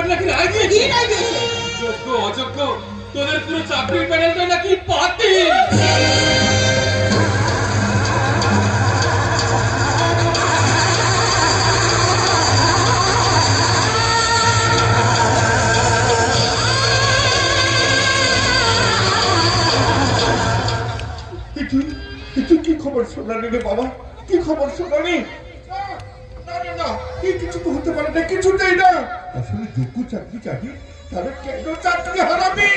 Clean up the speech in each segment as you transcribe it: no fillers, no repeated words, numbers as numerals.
তোমার নাকি রায় দিয়েছে? যোগ্য অযোগ্য তোদের পুরো চাকরির প্যানেলটা নাকি বাতিল। কি খবর শোনালি রে বাবা? কি খবর শোনালি? কিছু তো হতে পারে না, কিছুতেই না। আসলে যোগ্য চাকরি চাকরি, তাহলে কেন চাকরি হারাবি?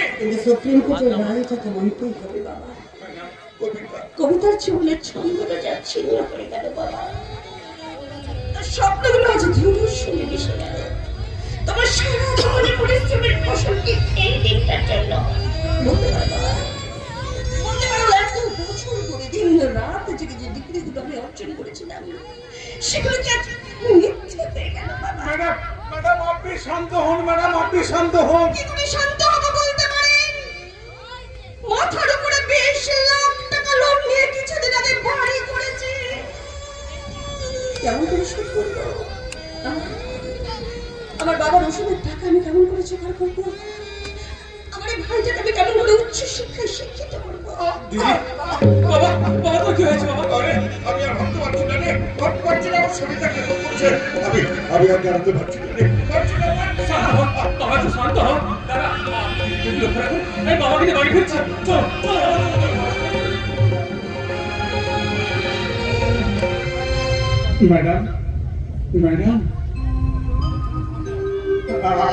সুপ্রিম কোর্টের রায়টা তো মানতেই হবে বাবা। কবিতার জীবনের ছন্দটা যা ছিন্ন করে গেল বাবা, স্বপ্নগুলো আজ ধুলোর সঙ্গে মিশে গেল। তোমার সারা জীবনের পরিশ্রমের ফসল কি এই দিনটার জন্য বলতে পারো বাবা? বলতে পারো এত বছর ধরে দিন রাত জেগে যে ডিগ্রিগুলো আমি অর্জন করেছিলাম সেগুলো কি আজ মিথ্যে হয়ে গেল বাবা? ম্যাডাম আপনি শান্ত হন, ম্যাডাম আপনি শান্ত হন। কি করে শান্ত হবো বলতে পারেন? মাথার উপরে 20 লাখ টাকা লোন নিয়ে কিছুদিন আগে বাড়ি করেছি, কেমন করে শোধ করবো? আমার বাবার ওষুধের টাকা আমি কেমন করে জোগাড় করবো? আমার এই ভাইটাকে আমি কেমন করে উচ্চ শিক্ষায় শিক্ষিত করবো? বাবা বাবা তো কি হয়েছে বাবা? আরে আমি আর ভাবতে পারছি না রে, ভাবতে পারছি না, আমার শরীরটা কেমন করছে। আমি আর দাঁড়াতে পারছি না রে, পারছি না। বাবা তো শান্ত হও। দাদা এই বাবাকে নিয়ে বাড়ি ফিরছি। চলো চলো। ম্যাডাম ম্যাডাম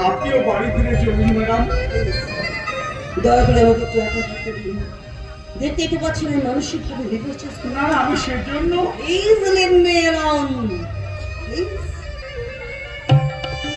আপনিও বাড়ি ফিরে চলুন ম্যাডাম। দয়া করে আমাকে একটু একা থাকতে দিন। দেখতে পাচ্ছি না মানসিকভাবে বিপর্যস্ত। না আমি সেজন্য এই ছেলে মেয়ের